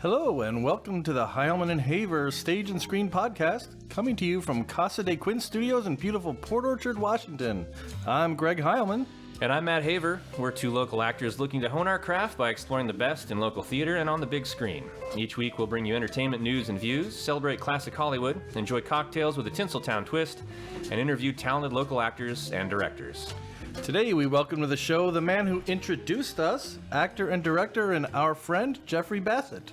Hello and welcome to the Heilman Haver Stage and Screen Podcast, coming to you from Casa de Quinn Studios in beautiful Port Orchard, Washington. I'm Greg Heilman. And I'm Matt Haver. We're two local actors looking to hone our craft by exploring the best in local theater and on the big screen. Each week we'll bring you entertainment news and views, celebrate classic Hollywood, enjoy cocktails with a Tinseltown twist, and interview talented local actors and directors. Today we welcome to the show the man who introduced us, actor and director and our friend, Jeffrey Bassett.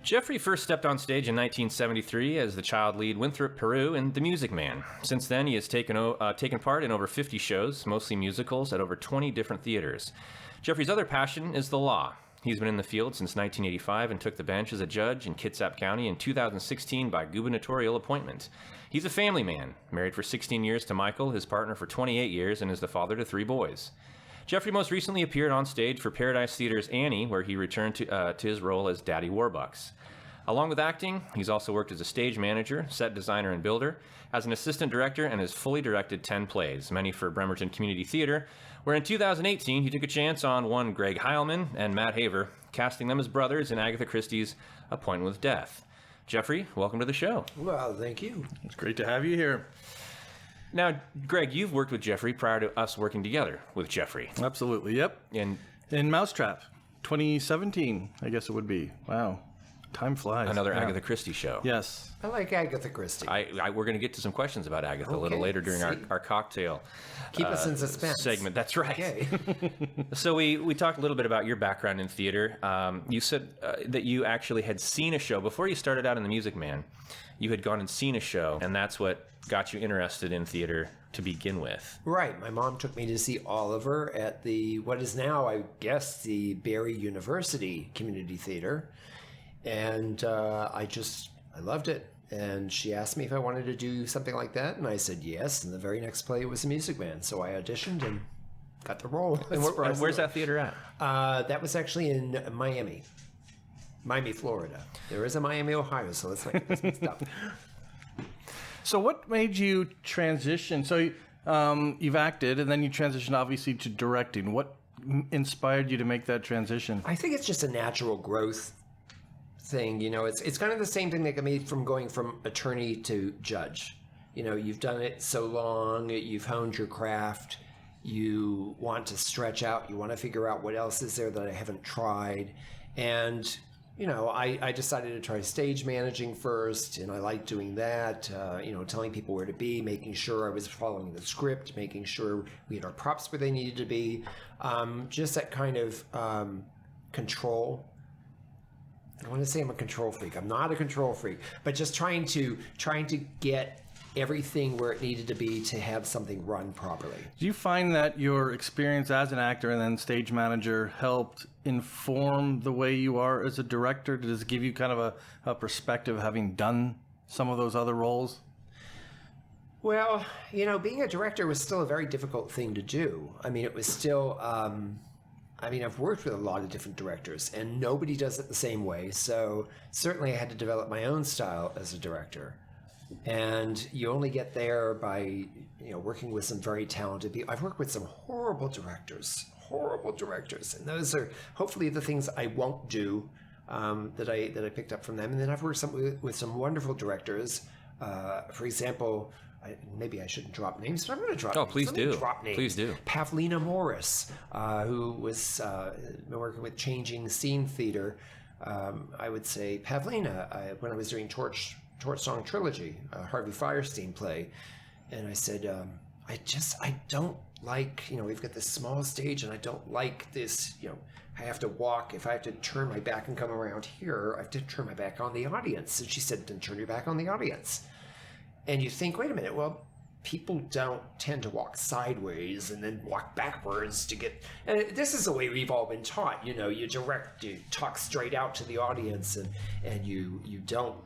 Jeffrey first stepped on stage in 1973 as the child lead Winthrop Paroo in The Music Man. Since then, he has taken part in over 50 shows, mostly musicals, at over 20 different theaters. Jeffrey's other passion is the law. He's been in the field since 1985 and took the bench as a judge in Kitsap County in 2016 by gubernatorial appointment. He's a family man, married for 16 years to Michael, his partner for 28 years, and is the father to 3 boys. Jeffrey most recently appeared on stage for Paradise Theater's Annie, where he returned to his role as Daddy Warbucks. Along with acting, he's also worked as a stage manager, set designer, and builder, as an assistant director, and has fully directed 10 plays, many for Bremerton Community Theater, where in 2018 he took a chance on one Greg Heilman and Matt Haver, casting them as brothers in Agatha Christie's Appointment with Death. Jeffrey, welcome to the show. Well, thank you. It's great to have you here. Now, Greg, you've worked with Jeffrey prior to us working together with Jeffrey. Absolutely, yep. And in Mousetrap, 2017, I guess it would be. Wow. Time flies. Another Agatha Christie show. Yes. I like Agatha Christie. We're going to get to some questions about Agatha a little later during our cocktail Keep us in suspense. segment. That's right. Okay. So we talked a little bit about your background in theater. You said that you actually had seen a show. Before you started out in The Music Man, you had gone and seen a show, and that's what got you interested in theater to begin with. Right. My mom took me to see Oliver at what is now, I guess, the Barry University Community Theater. And I loved it. And she asked me if I wanted to do something like that. And I said yes. And the very next play was The Music Man. So I auditioned and got the role. And where's that theater at? That was actually in Miami, Florida. There is a Miami, Ohio. So let's not get this mixed up. So what made you transition? So you've acted and then you transitioned obviously to directing. What inspired you to make that transition? I think it's just a natural growth thing. You know, it's kind of the same thing that got me from going from attorney to judge. You know, you've done it so long, you've honed your craft, you want to stretch out, you want to figure out what else is there that I haven't tried. And, you know, I decided to try stage managing first, and I liked doing that, telling people where to be, making sure I was following the script, making sure we had our props where they needed to be, just that kind of control. I want to say I'm a control freak. I'm not a control freak, but just trying to get everything where it needed to be to have something run properly. Do you find that your experience as an actor and then stage manager helped inform the way you are as a director? Does it give you kind of a perspective having done some of those other roles? Well, you know, being a director was still a very difficult thing to do. I mean, it was still... I've worked with a lot of different directors, and nobody does it the same way. So certainly I had to develop my own style as a director. And you only get there by, working with some very talented people. I've worked with some horrible directors. And those are hopefully the things I won't do that I picked up from them. And then I've worked with some wonderful directors. For example... maybe I shouldn't drop names, but I'm going to drop names. Please do. Drop names. Please do. Pavlina Morris, who was been working with Changing Scene Theater. I would say Pavlina, when I was doing Torch Song Trilogy, a Harvey Fierstein play. And I said, I don't like, we've got this small stage and I don't like this, I have to walk. If I have to turn my back and come around here, I have to turn my back on the audience. And she said, then turn your back on the audience. And you think, wait a minute, well, people don't tend to walk sideways and then walk backwards to get... And this is the way we've all been taught. You talk straight out to the audience and you don't,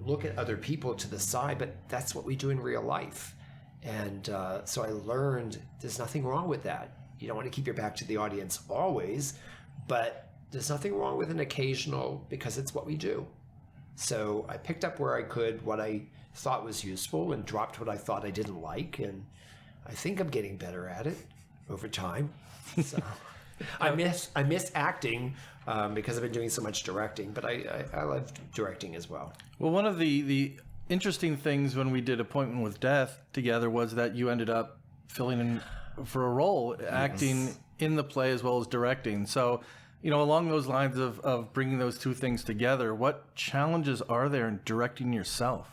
look at other people to the side, but that's what we do in real life. And so I learned there's nothing wrong with that. You don't want to keep your back to the audience always, but there's nothing wrong with an occasional, because it's what we do. So I picked up where I could what I thought was useful and dropped what I thought I didn't like, and I think I'm getting better at it over time. So I miss acting because I've been doing so much directing, but I love directing as well. Well, one of the interesting things when we did Appointment with Death together was that you ended up filling in for a role, acting in the play as well as directing. So, along those lines of bringing those two things together, what challenges are there in directing yourself?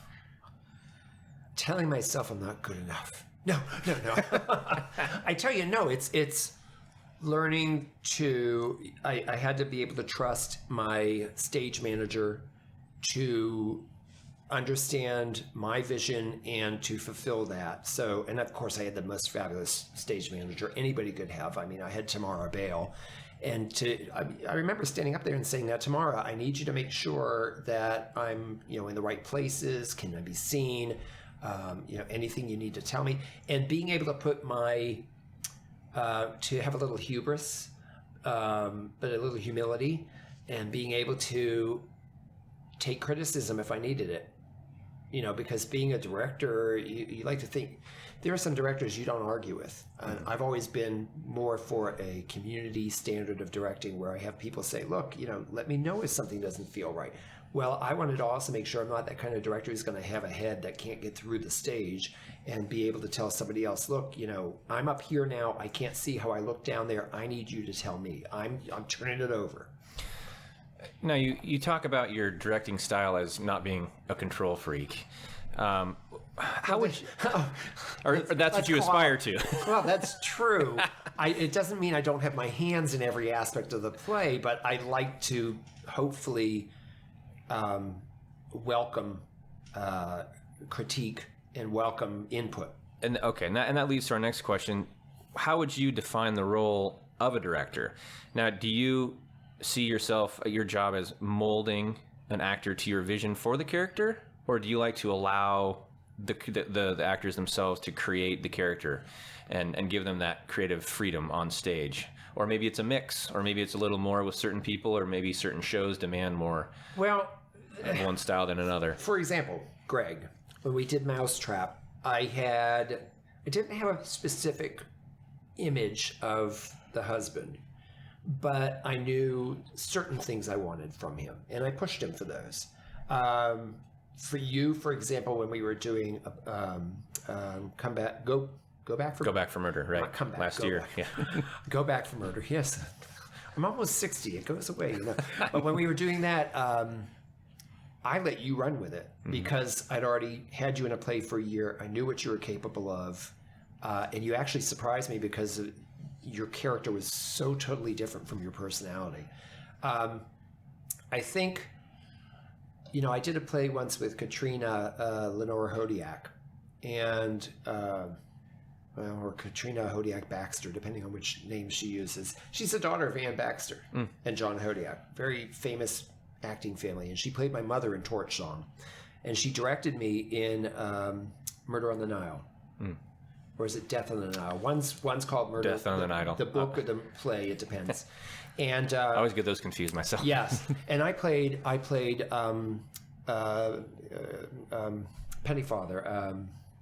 Telling myself I'm not good enough. No. I tell you, no, it's learning to, I had to be able to trust my stage manager to understand my vision and to fulfill that. So, and of course I had the most fabulous stage manager anybody could have. I mean, I had Tamara Bale. And I remember standing up there and saying, now, Tamara, I need you to make sure that I'm, in the right places. Can I be seen? Anything you need to tell me. And being able to put to have a little hubris, but a little humility, and being able to take criticism if I needed it. Because being a director, you like to think, there are some directors you don't argue with. I've always been more for a community standard of directing where I have people say, look, let me know if something doesn't feel right. Well, I wanted to also make sure I'm not that kind of director who's going to have a head that can't get through the stage and be able to tell somebody else, look, I'm up here now. I can't see how I look down there. I need you to tell me. I'm turning it over. Now, you talk about your directing style as not being a control freak. How would you, or that's what you aspire to? Well, that's true. It doesn't mean I don't have my hands in every aspect of the play, but I like to hopefully welcome critique and welcome input. And that leads to our next question. How would you define the role of a director? Now, do you see your job as molding an actor to your vision for the character, or do you like to allow the actors themselves to create the character and give them that creative freedom on stage? Or maybe it's a mix, or maybe it's a little more with certain people, or maybe certain shows demand more of one style than another. For example, Greg, when we did Mousetrap, I didn't have a specific image of the husband, but I knew certain things I wanted from him, and I pushed him for those. For you, for example, when we were doing Go Back for Murder, right? Not Come Back, last year, yeah. Go Back for Murder, yes. I'm almost 60. It goes away, But when we were doing that, I let you run with it because I'd already had you in a play for a year. I knew what you were capable of, and you actually surprised me because your character was so totally different from your personality. I think, I did a play once with Katrina Lenora Hodiak, and or Katrina Hodiak Baxter, depending on which name she uses. She's the daughter of Ann Baxter and John Hodiak, very famous acting family, and she played my mother in Torch Song, and she directed me in Murder on the Nile. Or is it Death on the Nile? One's called Murder. Death on the Nile. The book or the play, it depends. And I always get those confused myself. Yes, and I played Pennyfather,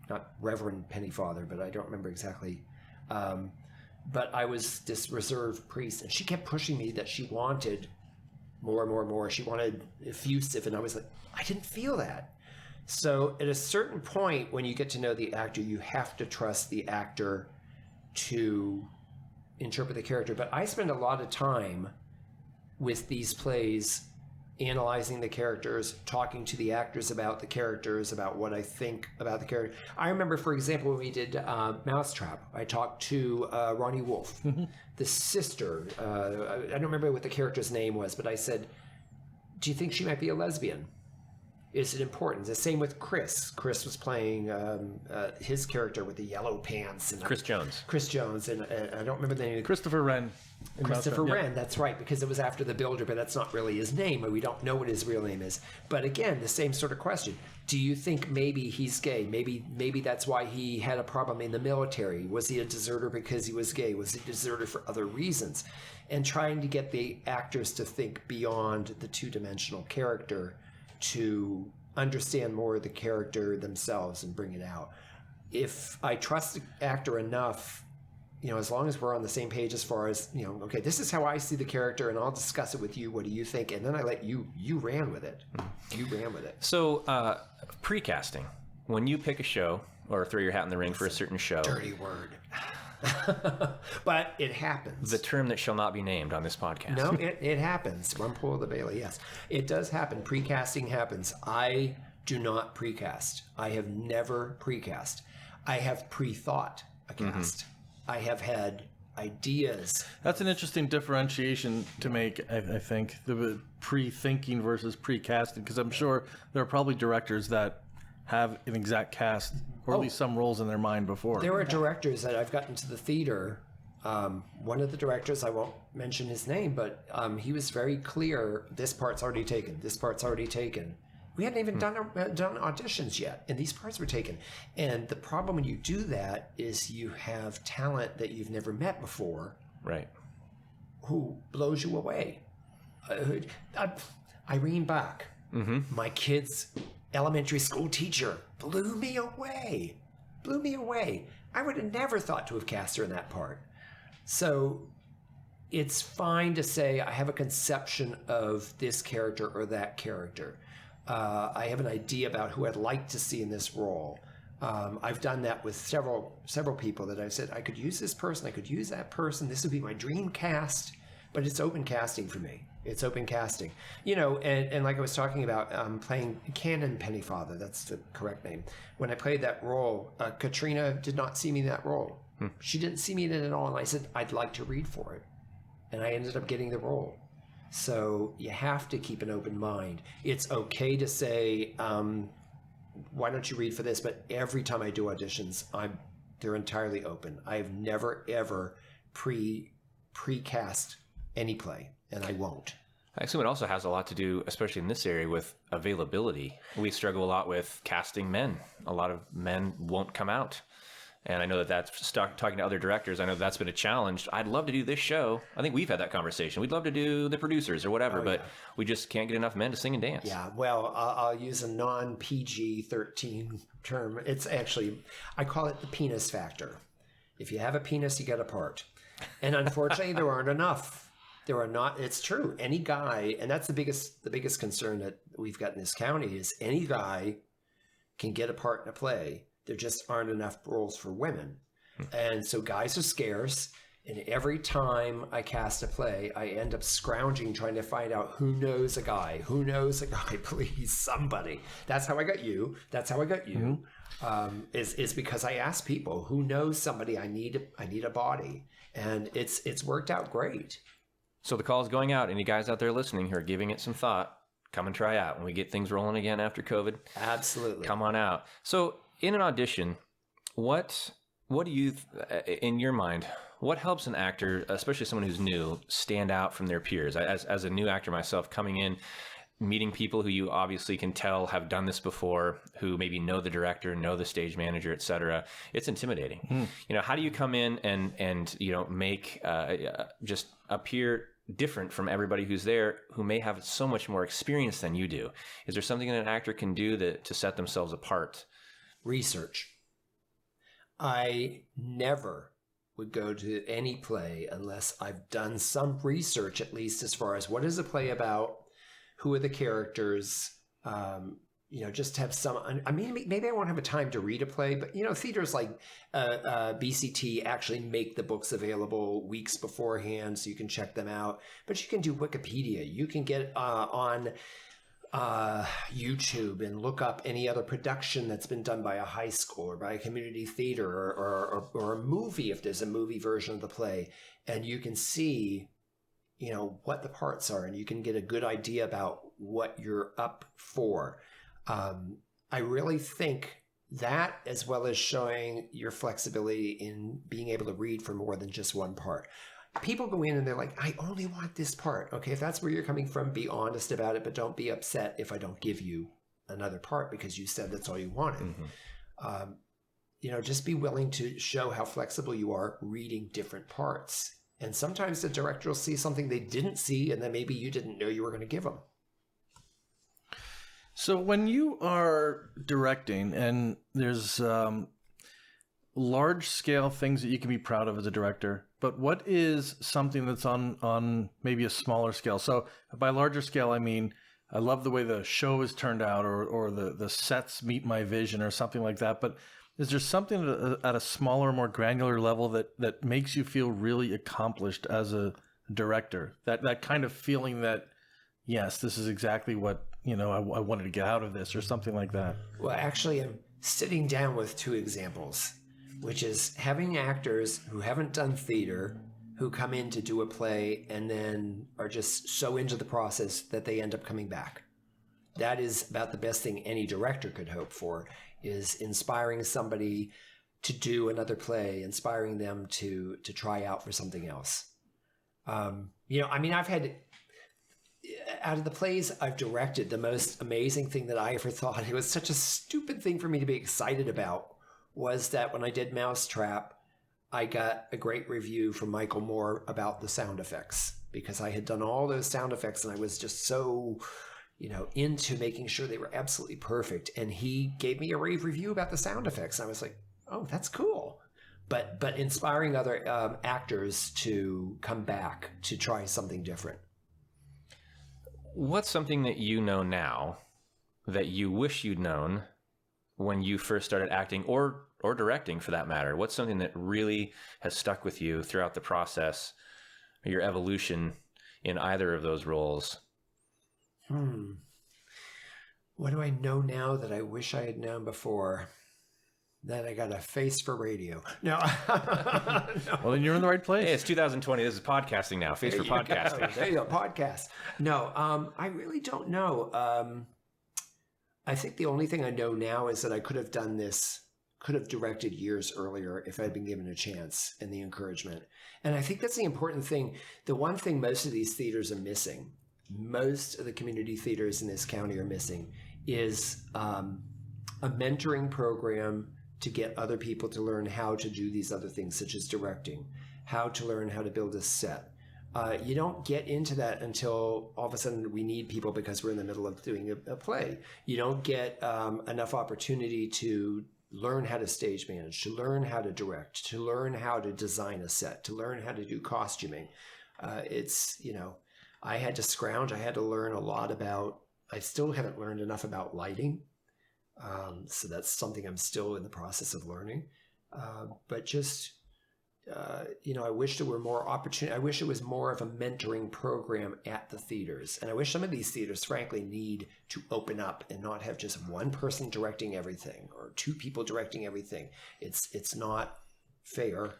not Reverend Pennyfather, but I don't remember exactly. But I was this reserved priest, and she kept pushing me that she wanted more and more and more. She wanted effusive, and I was like, I didn't feel that. So at a certain point, when you get to know the actor, you have to trust the actor to interpret the character. But I spend a lot of time with these plays analyzing the characters, talking to the actors about the characters, about what I think about the character. I remember, for example, when we did Mousetrap, I talked to Ronnie Wolf, the sister. I don't remember what the character's name was, but I said, do you think she might be a lesbian? Is it important? The same with Chris. Chris was playing his character with the yellow pants. And Chris Jones. Chris Jones, and I don't remember the name. Christopher Wren. Christopher Wren, that's right, because it was after the builder, but that's not really his name, and we don't know what his real name is. But again, the same sort of question. Do you think maybe he's gay? Maybe that's why he had a problem in the military. Was he a deserter because he was gay? Was he a deserter for other reasons? And trying to get the actors to think beyond the two-dimensional character to understand more of the character themselves and bring it out. If I trust the actor enough as long as we're on the same page as far as, okay, this is how I see the character and I'll discuss it with you. What do you think? And then I let you ran with it. You ran with it. So pre-casting, when you pick a show or throw your hat in the ring for a certain show. Dirty word. But it happens. The term that shall not be named on this podcast. No, it happens. One pull of the Bailey, yes. It does happen. Pre-casting happens. I do not precast. I have never precast. I have pre-thought a cast. I have had ideas. That's an interesting differentiation to make, I think, the pre-thinking versus pre-casting, because I'm sure there are probably directors that have an exact cast, or at least some roles in their mind before. There are directors that I've gotten to the theater. One of the directors, I won't mention his name, but he was very clear, this part's already taken, this part's already taken. We hadn't even done auditions yet, and these parts were taken. And the problem when you do that is you have talent that you've never met before. Right. Who blows you away. Irene Bach, my kid's elementary school teacher, blew me away. Blew me away. I would have never thought to have cast her in that part. So it's fine to say I have a conception of this character or that character. I have an idea about who I'd like to see in this role. I've done that with several people that I've said, I could use this person, I could use that person, this would be my dream cast, but it's open casting for me. It's open casting. And like I was talking about, playing Canon Pennyfather, that's the correct name. When I played that role, Katrina did not see me in that role. She didn't see me in it at all, and I said, I'd like to read for it. And I ended up getting the role. So you have to keep an open mind. It's okay to say, why don't you read for this? But every time I do auditions, they're entirely open. I've never, ever precast any play, and I won't. I assume it also has a lot to do, especially in this area, with availability. We struggle a lot with casting men. A lot of men won't come out. And I know that's talking to other directors. I know that's been a challenge. I'd love to do this show. I think we've had that conversation. We'd love to do the producers or whatever, but we just can't get enough men to sing and dance. Yeah, well, I'll use a non-PG-13 term. It's actually, I call it the penis factor. If you have a penis, you get a part. And unfortunately, there aren't enough. There are not. It's true. Any guy, and that's the biggest concern that we've got in this county, is any guy can get a part in a play. There just aren't enough roles for women. And so guys are scarce. And every time I cast a play, I end up scrounging, trying to find out who knows a guy, please, somebody. That's how I got you. That's how I got you. Is because I asked people who knows somebody. I need a body. And it's worked out great. So the call is going out. Any guys out there listening who are giving it some thought, come and try out when we get things rolling again after COVID. Absolutely. Come on out. So in an audition, what do you, in your mind, what helps an actor, especially someone who's new, stand out from their peers? As a new actor myself, coming in, meeting people who you obviously can tell have done this before, who maybe know the director, know the stage manager, et cetera, it's intimidating. How do you come in and make just appear different from everybody who's there, who may have so much more experience than you do? Is there something that an actor can do to set themselves apart? Research. I never would go to any play unless I've done some research, at least as far as what is the play about, who are the characters, just have some, I mean, maybe I won't have a time to read a play, but, theaters like BCT actually make the books available weeks beforehand so you can check them out. But you can do Wikipedia. You can get on YouTube and look up any other production that's been done by a high school or by a community theater or a movie, if there's a movie version of the play, and you can see what the parts are, and you can get a good idea about what you're up for. I really think that, as well as showing your flexibility in being able to read for more than just one part. People go in and they're like, I only want this part. Okay, if that's where you're coming from, be honest about it, but don't be upset if I don't give you another part because you said that's all you wanted. Just be willing to show how flexible you are reading different parts. And sometimes the director will see something they didn't see, and then maybe you didn't know you were going to give them. So when you are directing, and there's large scale things that you can be proud of as a director, but what is something that's on maybe a smaller scale? So by larger scale, I mean, I love the way the show is turned out, or the sets meet my vision, or something like that. But is there something at a smaller, more granular level that makes you feel really accomplished as a director? That kind of feeling that, yes, this is exactly what, I wanted to get out of this, or something like that. Well, actually, I'm sitting down with two examples, which is having actors who haven't done theater who come in to do a play and then are just so into the process that they end up coming back. That is about the best thing any director could hope for, is inspiring somebody to do another play, inspiring them to try out for something else. I've had, out of the plays I've directed, the most amazing thing that I ever thought, it was such a stupid thing for me to be excited about, was that when I did Mousetrap, I got a great review from Michael Moore about the sound effects, because I had done all those sound effects and I was just so, into making sure they were absolutely perfect. And he gave me a rave review about the sound effects. And I was like, oh, that's cool. But inspiring other actors to come back to try something different. What's something that you know now that you wish you'd known when you first started acting, or directing for that matter? What's something that really has stuck with you throughout the process, or your evolution in either of those roles? What do I know now that I wish I had known before? That I got a face for radio. No. No. Well, then you're in the right place. Hey, it's 2020. This is podcasting now. Face for podcasting. There you go. Podcast. No, I really don't know. I think the only thing I know now is that I could have done this, could have directed years earlier if I'd been given a chance and the encouragement. And I think that's the important thing. The one thing most of these theaters are missing, most of the community theaters in this county are missing, is a mentoring program to get other people to learn how to do these other things, such as directing, how to learn how to build a set. You don't get into that until all of a sudden we need people because we're in the middle of doing a play. You don't get enough opportunity to learn how to stage manage, to learn how to direct, to learn how to design a set, to learn how to do costuming. I had to scrounge. I had to learn a lot about, I still haven't learned enough about lighting. So that's something I'm still in the process of learning. But just, I wish there were more opportunity. I wish it was more of a mentoring program at the theaters. And I wish some of these theaters, frankly, need to open up and not have just one person directing everything or two people directing everything. It's not fair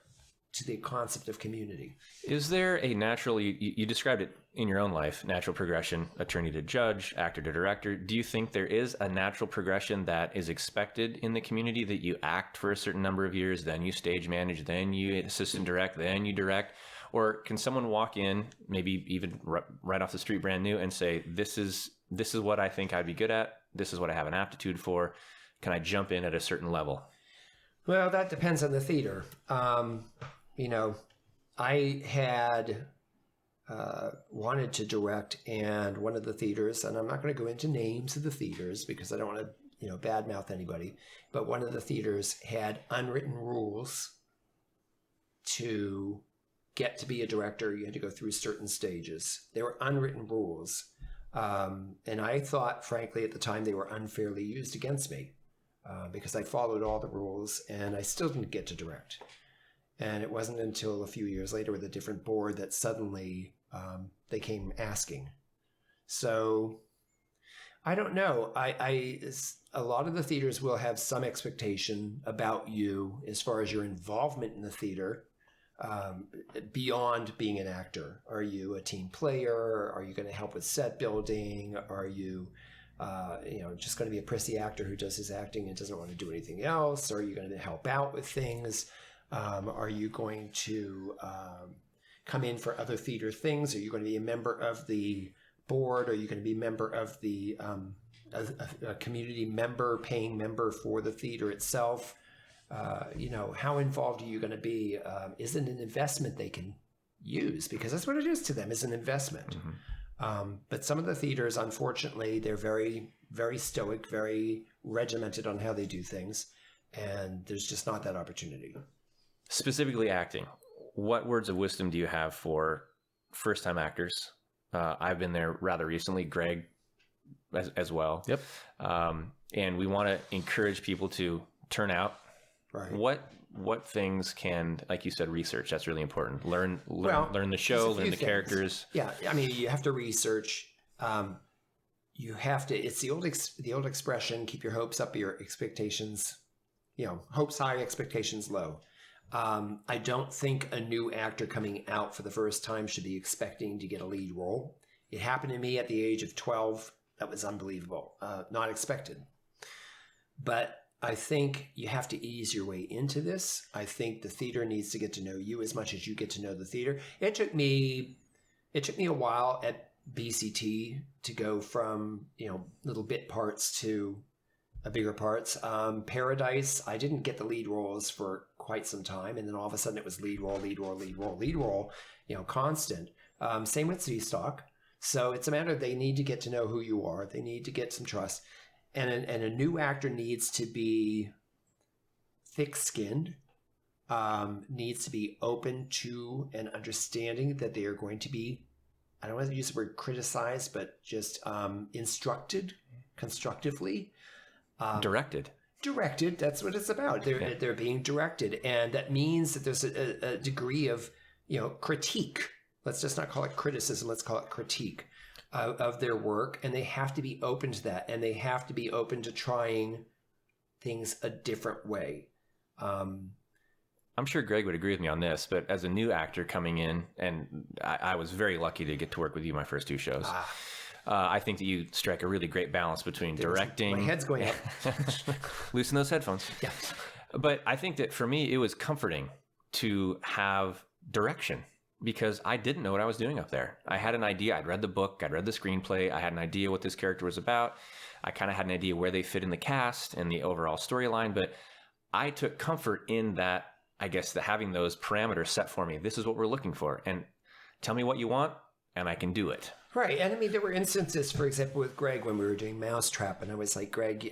to the concept of community. Is there a natural, you described it in your own life, natural progression, attorney to judge, actor to director. Do you think there is a natural progression that is expected in the community, that you act for a certain number of years, then you stage manage, then you assistant direct, then you direct? Or can someone walk in, maybe even right off the street brand new, and say, this is what I think I'd be good at, this is what I have an aptitude for, can I jump in at a certain level? Well, that depends on the theater. I had wanted to direct, and one of the theaters, and I'm not going to go into names of the theaters because I don't want to, badmouth anybody, but one of the theaters had unwritten rules to get to be a director. You had to go through certain stages. There were unwritten rules. And I thought, frankly, at the time they were unfairly used against me because I followed all the rules and I still didn't get to direct. And it wasn't until a few years later with a different board that suddenly they came asking. So I don't know. A lot of the theaters will have some expectation about you as far as your involvement in the theater beyond being an actor. Are you a team player? Are you going to help with set building? Are you just going to be a prissy actor who does his acting and doesn't want to do anything else? Are you going to help out with things? Are you going to come in for other theater things? Are you going to be a member of the board? Are you going to be a member of the a community member, paying member for the theater itself? How involved are you going to be? Is it an investment they can use? Because that's what it is to them, is an investment. Mm-hmm. But some of the theaters, unfortunately, they're very, very stoic, very regimented on how they do things. And there's just not that opportunity. Specifically acting, what words of wisdom do you have for first-time actors? I've been there rather recently, Greg as well. Yep. And we want to encourage people to turn out. Right. What things can, like you said, research? That's really important. Learn the show, there's a learn few the things. characters. Yeah, I mean, you have to research. You have to. It's the old expression: keep your hopes up, your expectations. Hopes high, expectations low. I don't think a new actor coming out for the first time should be expecting to get a lead role. It happened to me at the age of 12. That was unbelievable. Not expected. But I think you have to ease your way into this. I think the theater needs to get to know you as much as you get to know the theater. It took me a while at BCT to go from, little bit parts to bigger parts. Paradise, I didn't get the lead roles for quite some time. And then all of a sudden it was lead role, constant. Same with C-Stock. So it's a matter of they need to get to know who you are. They need to get some trust. And a new actor needs to be thick-skinned, needs to be open to and understanding that they are going to be, I don't want to use the word criticized, but just instructed constructively. Directed. Directed, that's what it's about. They're being directed. And that means that there's a degree of, critique. Let's just not call it criticism. Let's call it critique of their work. And they have to be open to that. And they have to be open to trying things a different way. I'm sure Greg would agree with me on this, but as a new actor coming in, and I was very lucky to get to work with you my first 2 shows. I think that you strike a really great balance between directing. My head's going up. Loosen those headphones. Yeah. But I think that for me, it was comforting to have direction because I didn't know what I was doing up there. I had an idea. I'd read the book. I'd read the screenplay. I had an idea what this character was about. I kind of had an idea where they fit in the cast and the overall storyline. But I took comfort in that, I guess, that having those parameters set for me. This is what we're looking for. And tell me what you want, and I can do it. Right. And I mean, there were instances, for example, with Greg when we were doing Mousetrap, and I was like, Greg,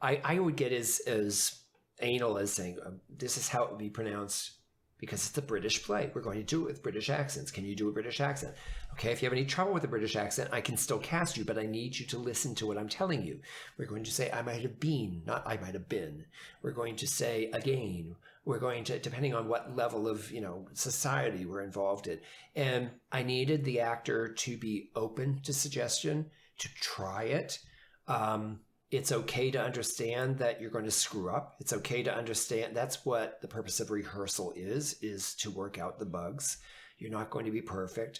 I would get as anal as saying, this is how it would be pronounced because it's a British play. We're going to do it with British accents. Can you do a British accent? Okay, if you have any trouble with a British accent, I can still cast you, but I need you to listen to what I'm telling you. We're going to say, I might have been, not I might have been. We're going to say again. We're going to, depending on what level of, society we're involved in. And I needed the actor to be open to suggestion, to try it. It's okay to understand that you're going to screw up. It's okay to understand. That's what the purpose of rehearsal is to work out the bugs. You're not going to be perfect.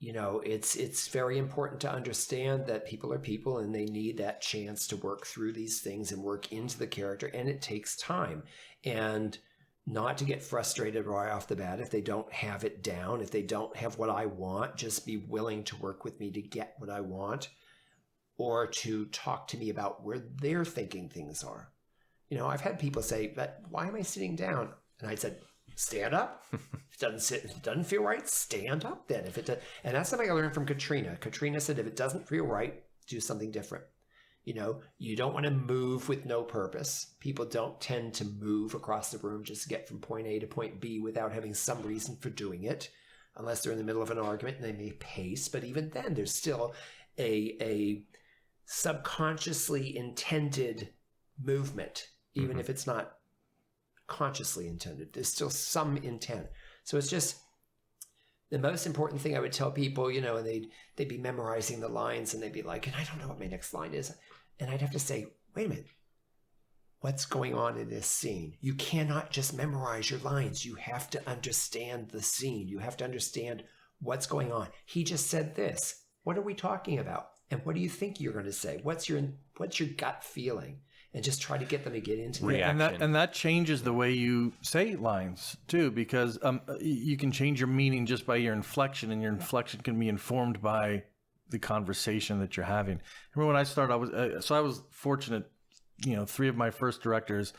It's very important to understand that people are people and they need that chance to work through these things and work into the character. And it takes time, and not to get frustrated right off the bat if they don't have it down, if they don't have what I want. Just be willing to work with me to get what I want, or to talk to me about where they're thinking things are. I've had people say, but why am I sitting down? And I said, stand up. If it doesn't feel right, stand up then. If it does, and that's something I learned from Katrina. Katrina said, if it doesn't feel right, do something different. You don't want to move with no purpose. People don't tend to move across the room just to get from point A to point B without having some reason for doing it, unless they're in the middle of an argument and they may pace. But even then, there's still a subconsciously intended movement, even if it's not consciously intended. There's still some intent. So it's just the most important thing I would tell people, and they'd be memorizing the lines and they'd be like, and I don't know what my next line is. And I'd have to say, wait a minute, what's going on in this scene? You cannot just memorize your lines. You have to understand the scene. You have to understand what's going on. He just said this. What are we talking about? And what do you think you're going to say? What's your gut feeling? And just try to get them to get into it. And that changes the way you say lines too, because you can change your meaning just by your inflection, and your inflection can be informed by the conversation that you're having. I remember when I started, I was fortunate. 3 of my first directors,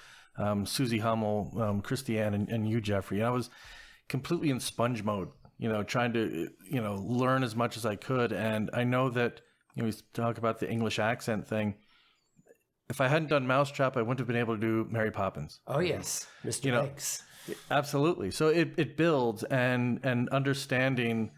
Susie Hummel, Christiane, and you, Jeffrey. And I was completely in sponge mode. Trying to learn as much as I could. And I know that we talk about the English accent thing. if I hadn't done Mousetrap, I wouldn't have been able to do Mary Poppins. Oh, yes. Mr. Banks. Absolutely. So it builds, and understanding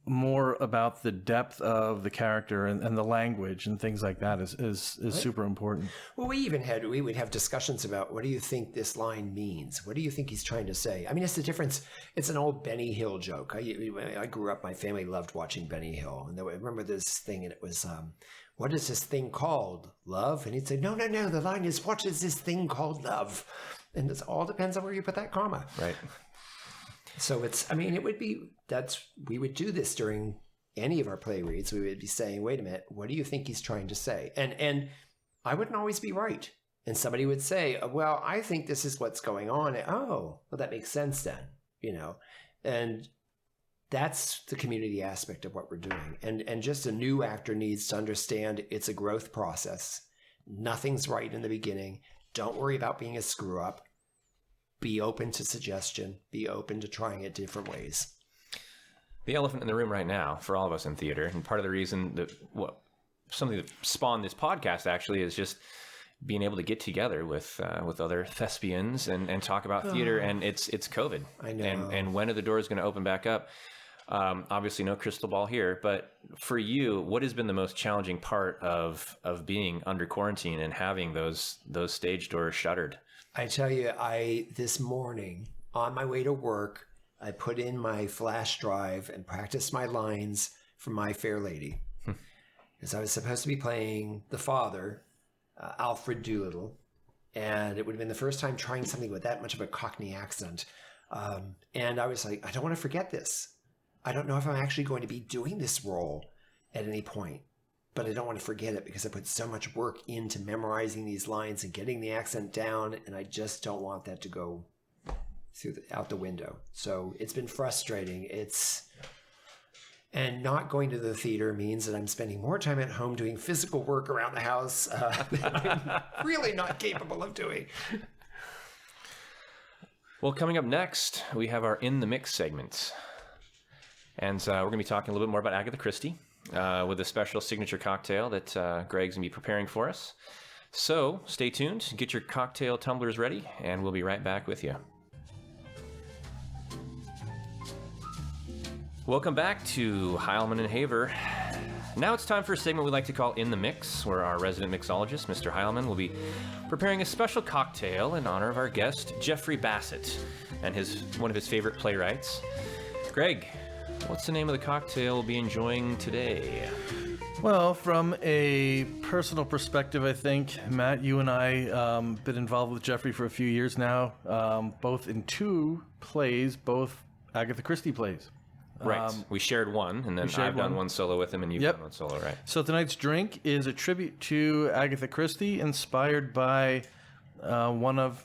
more about the depth of the character and the language and things like that is super important. Well, we would have discussions about, what do you think this line means? What do you think he's trying to say? I mean, it's the difference. It's an old Benny Hill joke. I grew up, my family loved watching Benny Hill. And I remember this thing, and it was, what is this thing called? Love? And he'd say, no. The line is, what is this thing called love? And it all depends on where you put that comma. Right. So we would do this during any of our play reads. We would be saying, wait a minute, what do you think he's trying to say? And I wouldn't always be right. And somebody would say, well, I think this is what's going on. Oh, well, that makes sense then, and that's the community aspect of what we're doing. And just a new actor needs to understand it's a growth process. Nothing's right in the beginning. Don't worry about being a screw up. Be open to suggestion. Be open to trying it different ways. The elephant in the room right now for all of us in theater, and part of the reason that something that spawned this podcast actually is just being able to get together with other thespians and talk about theater. And it's COVID. I know. And when are the doors going to open back up? Obviously, no crystal ball here. But for you, what has been the most challenging part of being under quarantine and having those stage doors shuttered? I tell you, this morning on my way to work, I put in my flash drive and practiced my lines from My Fair Lady. Because I was supposed to be playing the father, Alfred Doolittle, and it would have been the first time trying something with that much of a Cockney accent. And I was like, I don't want to forget this. I don't know if I'm actually going to be doing this role at any point. But I don't want to forget it because I put so much work into memorizing these lines and getting the accent down, and I just don't want that to go out the window. So it's been frustrating. And not going to the theater means that I'm spending more time at home doing physical work around the house that I'm really not capable of doing. Well, coming up next, we have our In the Mix segment. And we're going to be talking a little bit more about Agatha Christie. With a special signature cocktail that Greg's going to be preparing for us. So stay tuned, get your cocktail tumblers ready, and we'll be right back with you. Welcome back to Heilman and Haver. Now it's time for a segment we like to call In the Mix, where our resident mixologist, Mr. Heilman, will be preparing a special cocktail in honor of our guest, Jeffrey Bassett, and one of his favorite playwrights. Greg, what's the name of the cocktail we'll be enjoying today? Well, from a personal perspective, I think, Matt, you and I been involved with Jeffrey for a few years now, both in 2 plays, both Agatha Christie plays. Right. We shared one, and then I've done one solo with him, and you've done one solo, right? So tonight's drink is a tribute to Agatha Christie, inspired by one of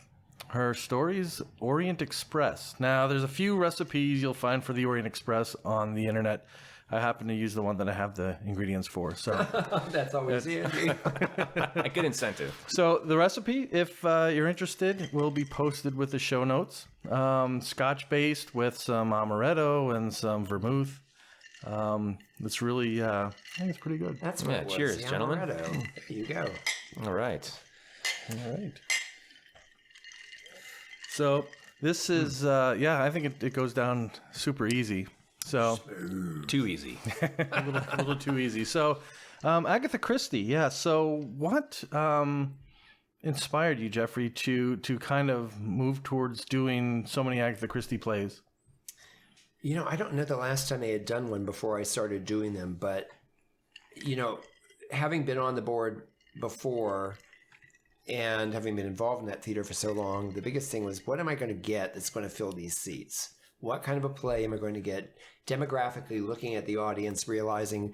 her stories, Orient Express. Now, there's a few recipes you'll find for the Orient Express on the internet. I happen to use the one that I have the ingredients for. So that's always handy. A good incentive. So the recipe, if you're interested, will be posted with the show notes. Scotch-based with some amaretto and some vermouth. It's really, I think it's pretty good. That's what it was. Cheers, gentlemen. There you go. All right. So this is, I think it goes down super easy. So too easy. a little too easy. So Agatha Christie, yeah. So what inspired you, Jeffrey, to kind of move towards doing so many Agatha Christie plays? I don't know the last time I had done one before I started doing them, but having been on the board before and having been involved in that theater for so long, the biggest thing was, what am I going to get that's going to fill these seats? What kind of a play am I going to get? Demographically, looking at the audience, realizing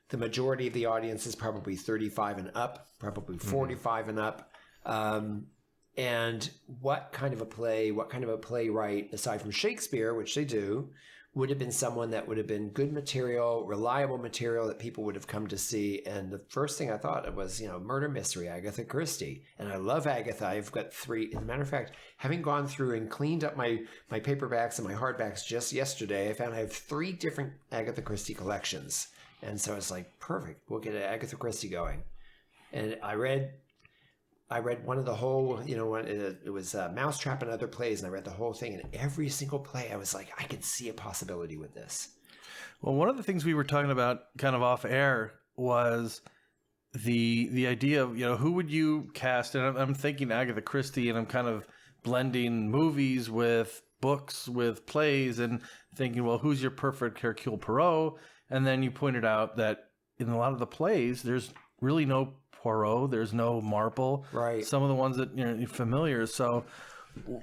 the majority of the audience is probably 35 and up, probably 45 and up. And what kind of a playwright, aside from Shakespeare, which they do, would have been someone that would have been good material, reliable material that people would have come to see. And the first thing I thought of was, murder mystery, Agatha Christie. And I love Agatha. I've got 3. As a matter of fact, having gone through and cleaned up my paperbacks and my hardbacks just yesterday, I found I have 3 different Agatha Christie collections. And so it's like, perfect, we'll get an Agatha Christie going. And I read I read one of the whole, it was Mousetrap and other plays, and I read the whole thing. And every single play, I was like, I could see a possibility with this. Well, one of the things we were talking about kind of off air was the idea of, who would you cast? And I'm thinking Agatha Christie, and I'm kind of blending movies with books, with plays, and thinking, well, who's your perfect Hercule Poirot? And then you pointed out that in a lot of the plays, there's really no Poirot, there's no Marple. Right. Some of the ones that you're familiar. So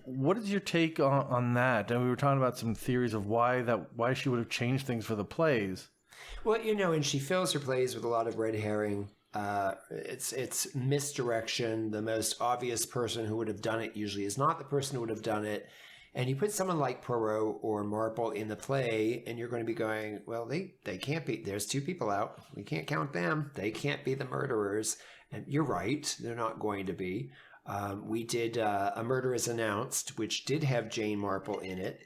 what is your take on that? And we were talking about some theories of why she would have changed things for the plays. Well, and she fills her plays with a lot of red herring. It's misdirection. The most obvious person who would have done it usually is not the person who would have done it. And you put someone like Poirot or Marple in the play, and you're going to be going, well, they can't be. There's two people out. We can't count them. They can't be the murderers. And you're right. They're not going to be. We did A Murder is Announced, which did have Jane Marple in it.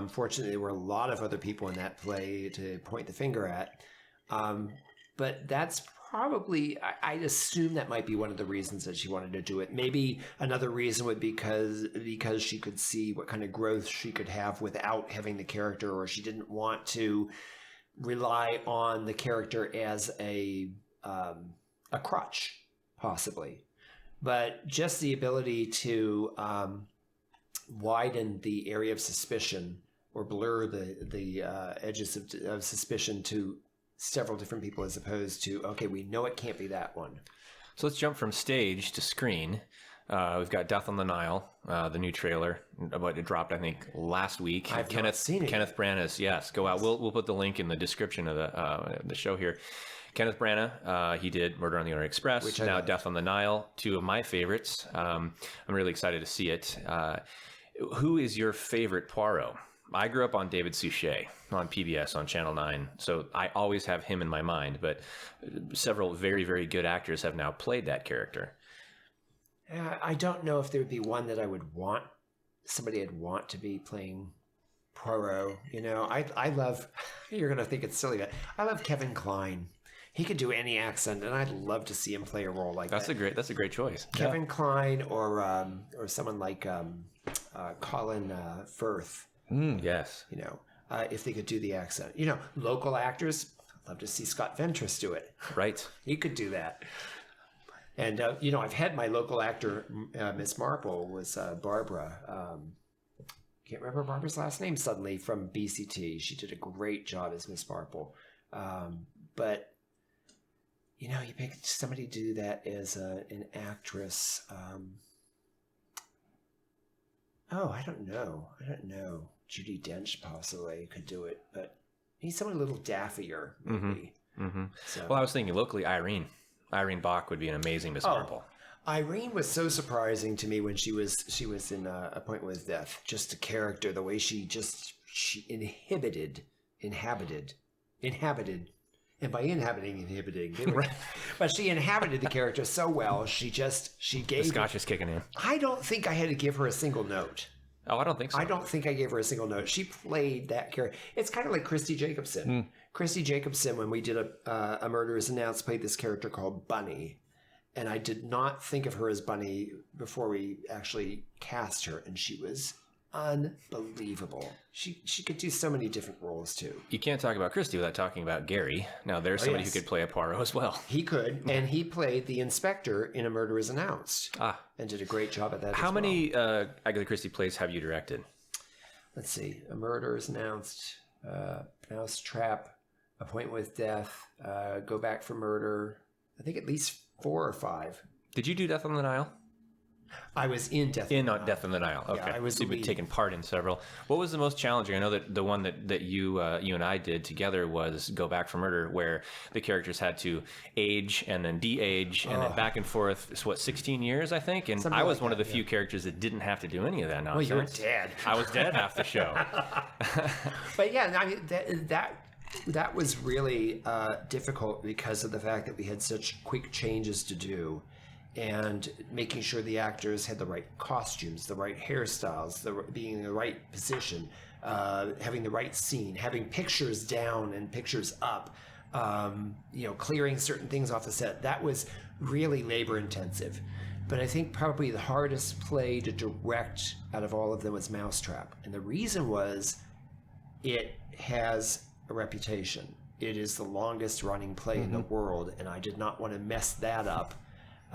Fortunately, there were a lot of other people in that play to point the finger at. But that's probably, I'd assume that might be one of the reasons that she wanted to do it. Maybe another reason would be because she could see what kind of growth she could have without having the character, or she didn't want to rely on the character as a crutch, possibly. But just the ability to widen the area of suspicion or blur the edges of suspicion to several different people, as opposed to, okay, we know it can't be that one. So let's jump from stage to screen. We've got Death on the Nile, the new trailer. It dropped, I think, last week. I've not seen it. Kenneth Branagh, yes, go out. We'll put the link in the description of the show here. Kenneth Branagh, he did Murder on the Orient Express. Which I now love. Death on the Nile, two of my favorites. I'm really excited to see it. Who is your favorite Poirot? I grew up on David Suchet on PBS on Channel 9, so I always have him in my mind, but several very, very good actors have now played that character. I don't know if there would be one that I would want, somebody I'd want to be playing Poirot. I love, you're going to think it's silly, but I love Kevin Kline. He could do any accent, and I'd love to see him play a role like that. That's a great choice. Kevin Kline or someone like Colin Firth. Yes. If they could do the accent. Local actors, I'd love to see Scott Ventress do it. Right. He could do that. And, I've had my local actor, Miss Marple, was Barbara. Can't remember Barbara's last name suddenly, from BCT. She did a great job as Miss Marple. But, you pick somebody to do that as an actress. I don't know. Judi Dench possibly could do it, but he's someone a little daffier, maybe. Mm-hmm. So. Well, I was thinking locally, Irene Bach would be an amazing Miss Marple. Irene was so surprising to me when she was in Appointment with Death. Just the character, the way she inhabited, and by inhibiting, but she inhabited the character so well. She gave. The Scotch is kicking in. I don't think I had to give her a single note. Oh, I don't think so. I don't think I gave her a single note. She played that character. It's kind of like Christy Jacobson. Christy Jacobson, when we did a Murder is Announced, played this character called Bunny. And I did not think of her as Bunny before we actually cast her. And she was unbelievable. She could do so many different roles too. You can't talk about Christie without talking about Gary. Now, there's somebody who could play a Poirot as well. He could, and he played the inspector in A Murder is Announced. And did a great job at that. How many Agatha Christie plays have you directed? Let's see. A Murder is Announced, Mousetrap, Appointment with Death, Go Back for Murder. I think at least 4 or 5. Did you do Death on the Nile? I was in Death on the Nile. Death on the Nile. Okay. Yeah, I was so you've taken part in several. What was the most challenging? I know that the one that you and I did together was Go Back for Murder, where the characters had to age and then de-age and then back and forth. It's 16 years, I think? And Something I was like one of that, the few characters that didn't have to do any of that nonsense. Well, you were dead. I was dead half the show. But yeah, I mean, that was really difficult because of the fact that we had such quick changes to do, and making sure the actors had the right costumes, the right hairstyles, being in the right position, having the right scene, having pictures down and pictures up, clearing certain things off the set. That was really labor intensive. But I think probably the hardest play to direct out of all of them was Mousetrap. And the reason was it has a reputation. It is the longest running play in the world, and I did not want to mess that up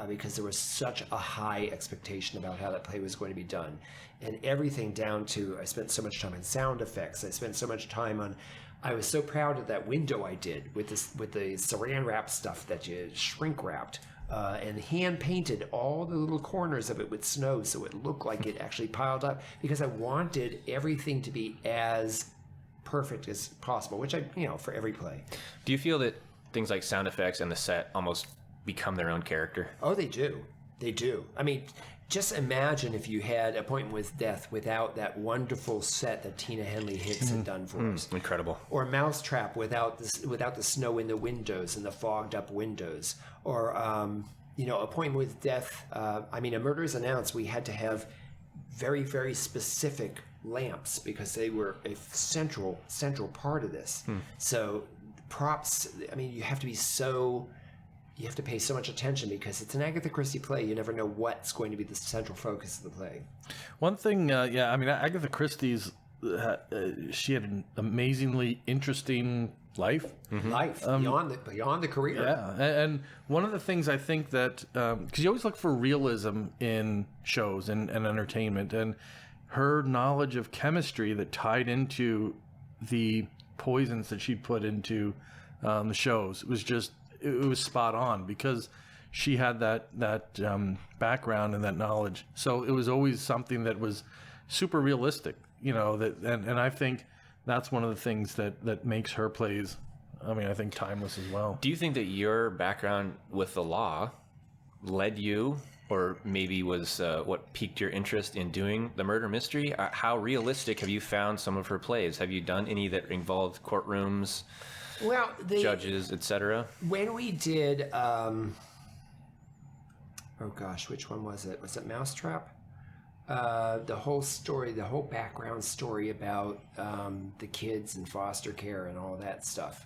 because there was such a high expectation about how that play was going to be done. And everything down to, I spent so much time on sound effects. I spent so much time on, I was so proud of that window I did with the saran wrap stuff that you shrink wrapped. And hand painted all the little corners of it with snow so it looked like it actually piled up, because I wanted everything to be as perfect as possible, which for every play. Do you feel that things like sound effects and the set almost become their own character? Oh, they do. They do. I mean, just imagine if you had Appointment with Death without that wonderful set that Tina Henley Hicks had done for us. Incredible. Or Mousetrap without the snow in the windows and the fogged up windows. Or, Appointment with Death. A Murder is Announced. We had to have very, very specific lamps because they were a central part of this. So props, you have to pay so much attention because it's an Agatha Christie play. You never know what's going to be the central focus of the play. One thing, Agatha Christie's, she had an amazingly interesting life. Life beyond the career. Yeah, and one of the things I think that, because you always look for realism in shows and entertainment, and her knowledge of chemistry that tied into the poisons that she'd put into the shows it was spot on because she had that background and that knowledge. So it was always something that was super realistic, and I think that's one of the things that makes her plays, I think, timeless as well. Do you think that your background with the law led you, or maybe was what piqued your interest in doing the murder mystery? How realistic have you found some of her plays? Have you done any that involved courtrooms, judges, etc.? When we did, which one was it? Was it Mousetrap? The whole story, the whole background story about the kids in foster care and all that stuff.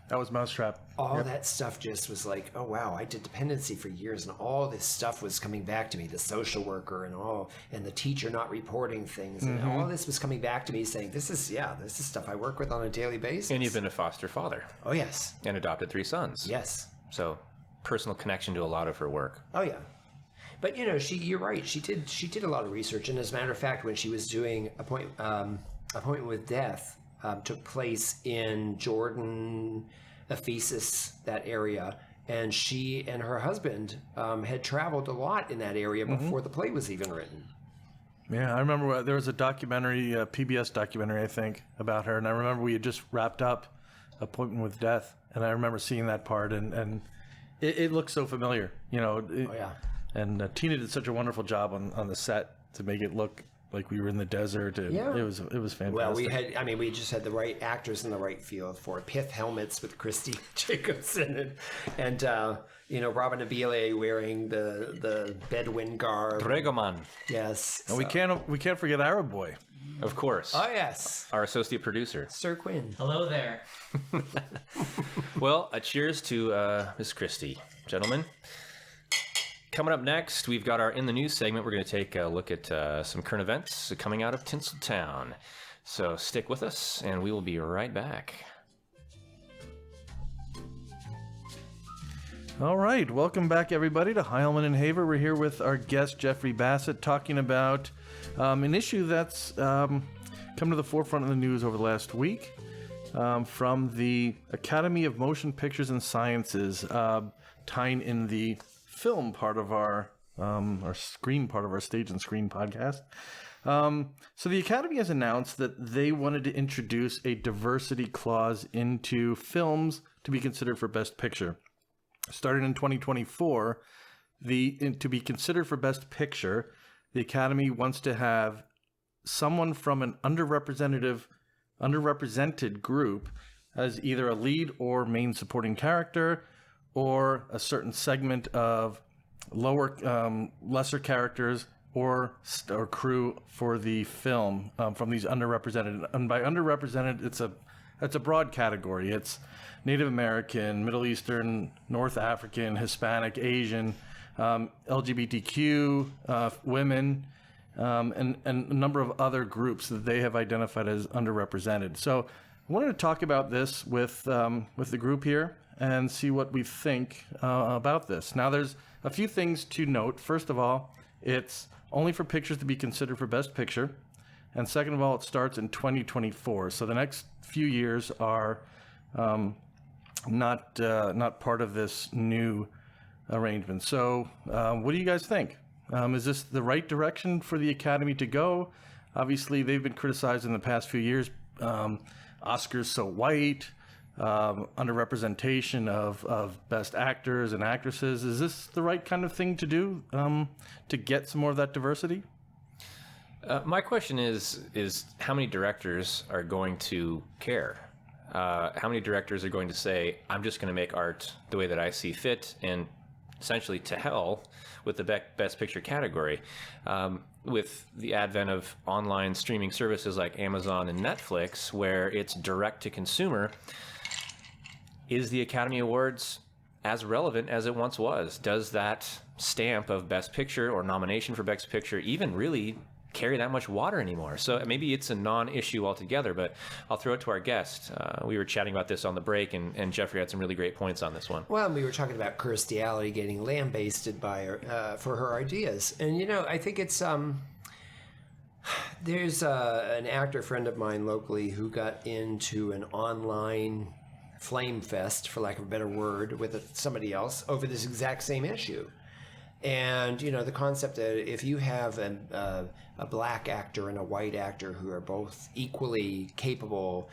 That was Mousetrap. All that stuff just was like, oh wow, I did dependency for years, and all this stuff was coming back to me. The social worker and the teacher not reporting things, and all this was coming back to me, saying, this is stuff I work with on a daily basis. And you've been a foster father. Oh yes. And adopted 3 sons. Yes. So, personal connection to a lot of her work. Oh yeah. But you're right. She did a lot of research, and as a matter of fact, when she was doing Appointment with Death, took place in Jordan, Ephesus, that area, and she and her husband had traveled a lot in that area before the play was even written. Yeah, I remember there was a documentary, a PBS documentary, I think, about her, and I remember we had just wrapped up Appointment with Death, and I remember seeing that part, and it looked so familiar, Oh yeah. And Tina did such a wonderful job on the set to make it look like we were in the desert. And it was fantastic. Well, we just had the right actors in the right field for it. Pith helmets with Christy Jacobson and Robin Abile wearing the Bedouin garb. Dregoman. Yes. And we can't forget Arab Boy. Of course. Oh yes. Our associate producer. Sir Quinn. Hello there. Well, cheers to Miss Christie, gentlemen. Coming up next, we've got our In the News segment. We're going to take a look at some current events coming out of Tinseltown. So stick with us, and we will be right back. All right. Welcome back, everybody, to Heilman Haver. We're here with our guest, Jeffrey Bassett, talking about an issue that's come to the forefront of the news over the last week from the Academy of Motion Pictures and Sciences, tying in the film part of our screen part of our Stage and Screen podcast. So the Academy has announced that they wanted to introduce a diversity clause into films to be considered for Best Picture. Starting in 2024, to be considered for Best Picture, the Academy wants to have someone from an underrepresented group as either a lead or main supporting character, or a certain segment of lesser characters or crew for the film from these underrepresented. And by underrepresented, it's a broad category. It's Native American, Middle Eastern, North African, Hispanic, Asian, LGBTQ, women, and a number of other groups that they have identified as underrepresented. So I wanted to talk about this with the group here and see what we think about this. Now, there's a few things to note. First of all, it's only for pictures to be considered for Best Picture. And second of all, it starts in 2024. So the next few years are not part of this new arrangement. So what do you guys think? Is this the right direction for the Academy to go? Obviously, they've been criticized in the past few years. Oscars so white, underrepresentation of best actors and actresses. Is this the right kind of thing to do to get some more of that diversity? My question is how many directors are going to care? How many directors are going to say, I'm just going to make art the way that I see fit, and essentially to hell with the Best Picture category? With the advent of online streaming services like Amazon and Netflix, where it's direct to consumer, is the Academy Awards as relevant as it once was? Does that stamp of Best Picture or nomination for Best Picture even really carry that much water anymore? So maybe it's a non-issue altogether, but I'll throw it to our guest. We were chatting about this on the break, and Jeffrey had some really great points on this one. Well, we were talking about Kirstie Alley getting lambasted by her, for her ideas. And, I think it's... there's an actor friend of mine locally who got into an online flame fest, for lack of a better word, with somebody else over this exact same issue. And, the concept that if you have a black actor and a white actor who are both equally capable,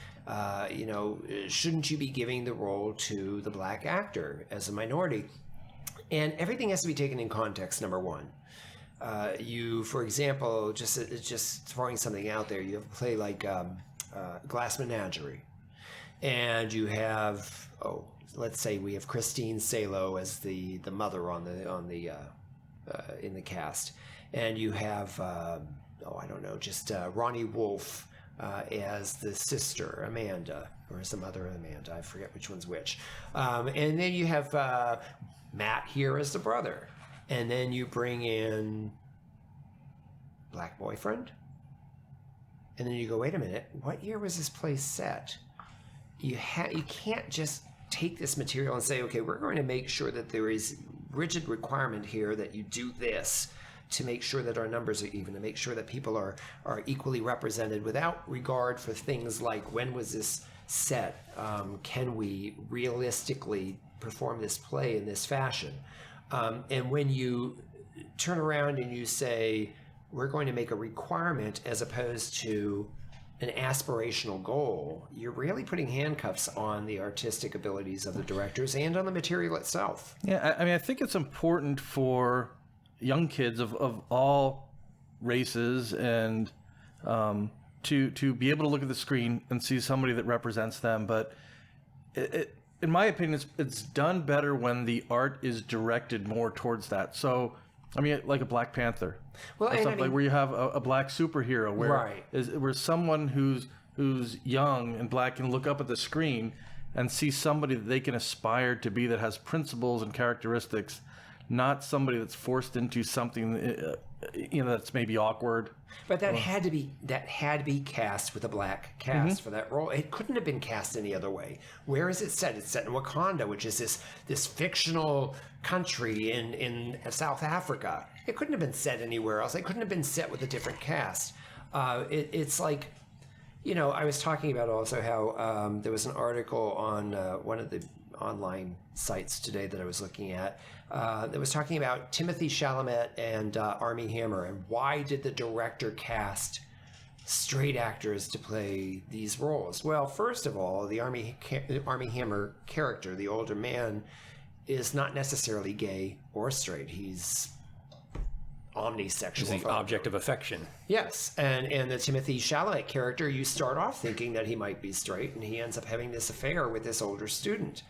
shouldn't you be giving the role to the black actor as a minority? And everything has to be taken in context, number one. For example, just throwing something out there, you have a play like Glass Menagerie. And you have, let's say we have Christine Salo as the mother in the cast, and you have Ronnie Wolf as the sister Amanda, or as the mother Amanda. I forget which one's which. And then you have Matt here as the brother, and then you bring in black boyfriend, and then you go, wait a minute, what year was this play set? You can't just take this material and say, okay, we're going to make sure that there is rigid requirement here that you do this to make sure that our numbers are even, to make sure that people are equally represented, without regard for things like when was this set, can we realistically perform this play in this fashion? And when you turn around and you say, we're going to make a requirement as opposed to an aspirational goal, you're really putting handcuffs on the artistic abilities of the directors and on the material itself. Yeah, I think it's important for young kids of all races and to be able to look at the screen and see somebody that represents them. But in my opinion, it's done better when the art is directed more towards that. So, like a Black Panther. Well, or something like where you have a black superhero, where someone who's young and black can look up at the screen and see somebody that they can aspire to be, that has principles and characteristics, not somebody that's forced into something that's maybe awkward. But that had to be cast with a black cast for that role. It couldn't have been cast any other way. Where is it set? It's set in Wakanda, which is this fictional country in South Africa. It couldn't have been set anywhere else. It couldn't have been set with a different cast. It's like, I was talking about also how there was an article on one of the online sites today that I was looking at that was talking about Timothy Chalamet and Armie Hammer, and why did the director cast straight actors to play these roles? Well, first of all, the Armie Hammer character, the older man, is not necessarily gay or straight. He's omnisexual. He's the object of affection. Yes, and the Timothy Chalamet character, you start off thinking that he might be straight, and he ends up having this affair with this older student.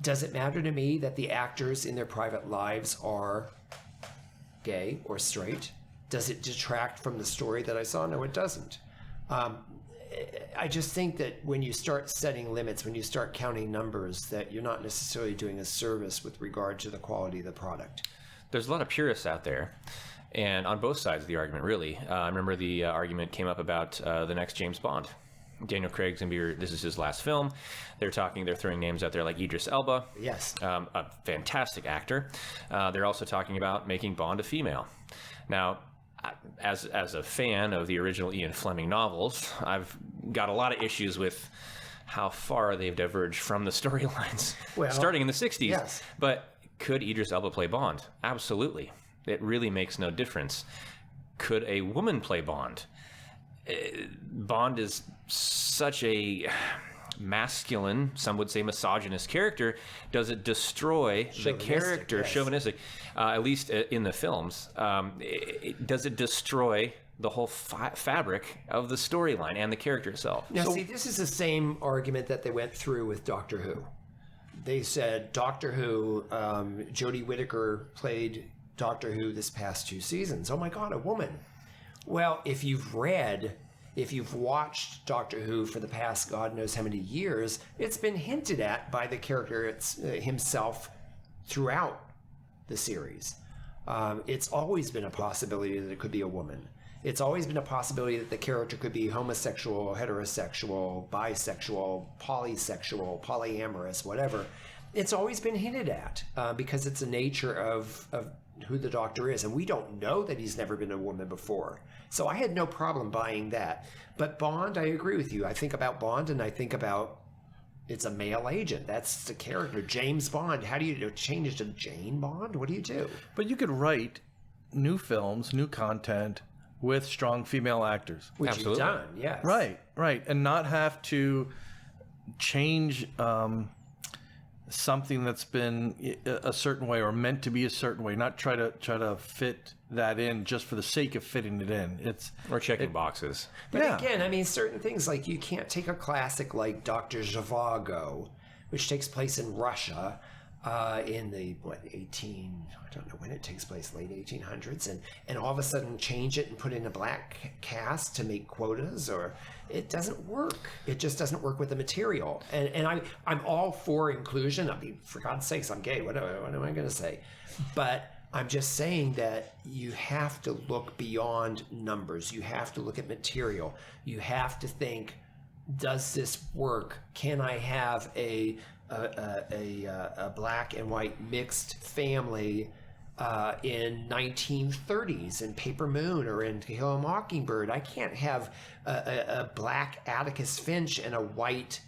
Does it matter to me that the actors in their private lives are gay or straight? Does it detract from the story that I saw? No, it doesn't. I just think that when you start setting limits, when you start counting numbers, that you're not necessarily doing a service with regard to the quality of the product. there's a lot of purists out there, and on both sides of the argument, really. I remember the argument came up about the next James Bond. Daniel Craig's gonna be, this is his last film. They're throwing names out there like Idris Elba. Yes. A fantastic actor. They're also talking about making Bond a female. Now, as a fan of the original Ian Fleming novels, I've got a lot of issues with how far they've diverged from the storylines, starting in the 60s. Yes. But could Idris Elba play Bond? Absolutely. It really makes no difference. Could a woman play Bond? Bond is such a masculine, some would say misogynist character. Does it destroy the character? Yes. Chauvinistic, at least in the films. Does it destroy the whole fabric of the storyline and the character itself? Now, see, this is the same argument that they went through with Doctor Who. They said Doctor Who, Jodie Whittaker played Doctor Who this past 2 seasons. Oh my God, a woman. Well, if you've watched Doctor Who for the past God knows how many years, it's been hinted at by the character himself throughout the series. It's always been a possibility that it could be a woman. It's always been a possibility that the character could be homosexual, heterosexual, bisexual, polysexual, polyamorous, whatever. It's always been hinted at because it's the nature of who the Doctor is. And we don't know that he's never been a woman before. So I had no problem buying that. But Bond, I agree with you. I think about Bond and I think about it's a male agent. That's the character. James Bond. How do you change it to Jane Bond? What do you do? But you could write new films, new content with strong female actors. Which Absolutely. you've done, yes. Right. And not have to change something that's been a certain way or meant to be a certain way. Not try to fit that in just for the sake of fitting it in. Or checking boxes. But again, I mean, certain things like you can't take a classic like Dr. Zhivago, which takes place in Russia in the, I don't know when it takes place, late 1800s, and all of a sudden change it and put in a black cast to make quotas, or it doesn't work. It just doesn't work with the material. And I'm all for inclusion. I mean, for God's sakes, I'm gay. What am I going to say? But I'm just saying that you have to look beyond numbers. You have to look at material. You have to think, does this work? Can I have a black and white mixed family in 1930s in Paper Moon or in To Kill a Mockingbird? I can't have a black Atticus Finch and a white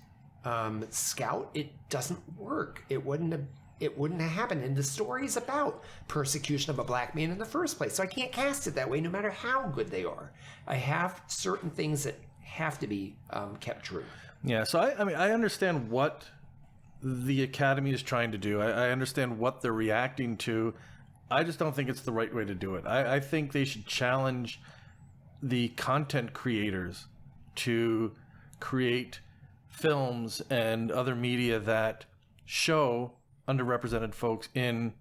Scout. It doesn't work. It wouldn't have happened. And the story is about persecution of a black man in the first place. So I can't cast it that way no matter how good they are. I have certain things that have to be kept true. Yeah, so I understand what the Academy is trying to do. I understand what they're reacting to. I just don't think it's the right way to do it. I think they should challenge the content creators to create films and other media that show underrepresented folks in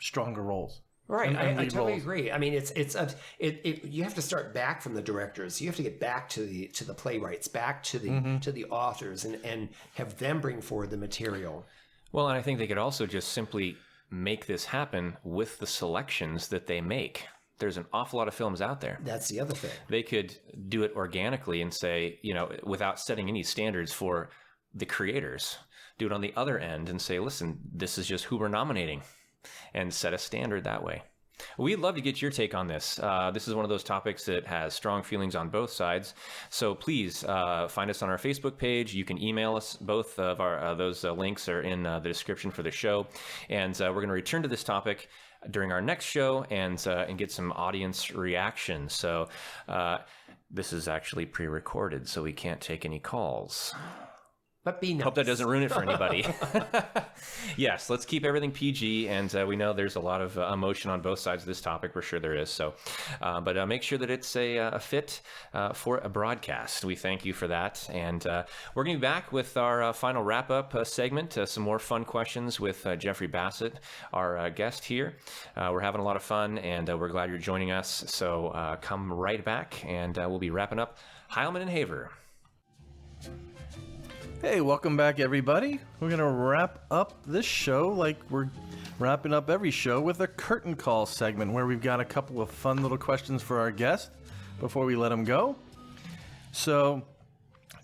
stronger roles. Right, and I totally roles. agree. I mean, you have to start back from the directors. You have to get back to the playwrights, back to the authors, and have them bring forward the material. Well, and I think they could also just simply make this happen with the selections that they make. There's an awful lot of films out there. That's the other thing. They could do it organically and say, without setting any standards for the creators, do it on the other end and say, listen, this is just who we're nominating, and set a standard that way. We'd love to get your take on this. This is one of those topics that has strong feelings on both sides. So please find us on our Facebook page. You can email us. Both of those links are in the description for the show. And we're going to return to this topic during our next show and get some audience reaction. So this is actually pre-recorded, so we can't take any calls. But be nice. Hope that doesn't ruin it for anybody. Yes, let's keep everything PG, and we know there's a lot of emotion on both sides of this topic. We're sure there is. So, but make sure that it's a fit for a broadcast. We thank you for that, and we're going to be back with our final wrap-up segment. Some more fun questions with Jeffrey Bassett, our guest here. We're having a lot of fun, and we're glad you're joining us. So come right back, and we'll be wrapping up Heilman and Haver. Hey, welcome back, everybody. We're going to wrap up this show like we're wrapping up every show with a curtain call segment where we've got a couple of fun little questions for our guest before we let them go. So,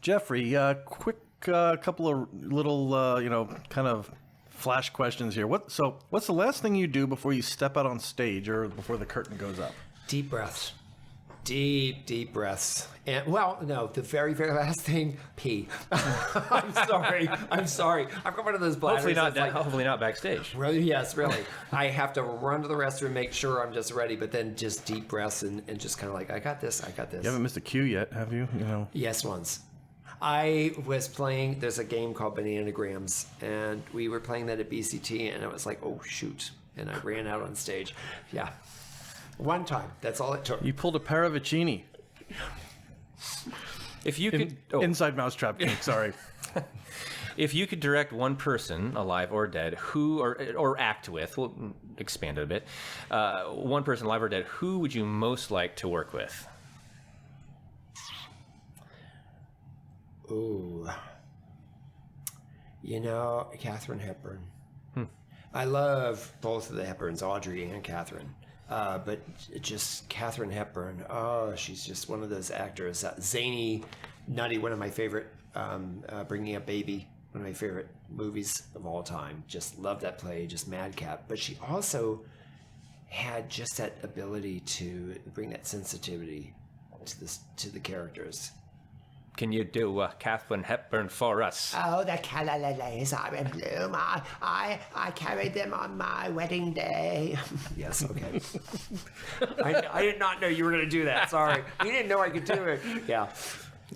Jeffrey, quick couple of little, kind of flash questions here. What's the last thing you do before you step out on stage or before the curtain goes up? Deep breaths. Deep breaths. And, well, no, the very, very last thing, pee. I'm sorry. I've got one of those bladders. Hopefully not backstage. Really? Yes, really. I have to run to the restroom, make sure I'm just ready, but then just deep breaths and just kind of like, I got this. You haven't missed a cue yet, have you? Yes, once. I was playing, there's a game called Bananagrams, and we were playing that at BCT, and I was like, oh, shoot. And I ran out on stage. Yeah. One time. That's all it took. You pulled a Paravicini. If you could... Inside Mousetrap cake, sorry. If you could direct one person, alive or dead, who, or act with, we'll expand it a bit, one person, alive or dead, who would you most like to work with? Ooh. Katharine Hepburn. I love both of the Hepburns, Audrey and Katharine. But just Katharine Hepburn, she's just one of those actors. Zany, nutty, one of my favorite, Bringing Up Baby, one of my favorite movies of all time. Just love that play, just madcap. But she also had just that ability to bring that sensitivity to the characters. Can you do Katharine Hepburn for us? Oh, the colour lilies are in bloom. I carried them on my wedding day. Yes, okay. I did not know you were going to do that. Sorry. You didn't know I could do it. Yeah.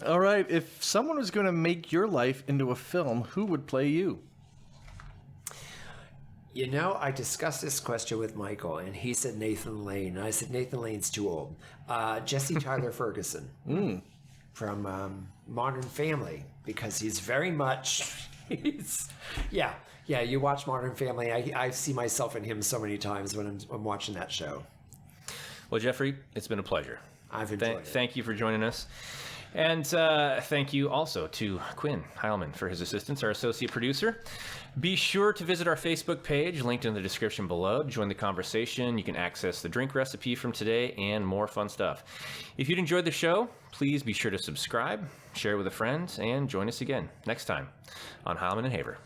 All right. If someone was going to make your life into a film, who would play you? I discussed this question with Michael, and he said Nathan Lane. And I said, Nathan Lane's too old. Jesse Tyler Ferguson. From Modern Family, because he's very much, you watch Modern Family. I see myself in him so many times when I'm watching that show. Well, Jeffrey, it's been a pleasure. I've enjoyed it. Thank you for joining us. And thank you also to Quinn Heilman for his assistance, our associate producer. Be sure to visit our Facebook page, linked in the description below. Join the conversation. You can access the drink recipe from today and more fun stuff. If you'd enjoyed the show, please be sure to subscribe, share with a friend, and join us again next time on Heilman and Haver.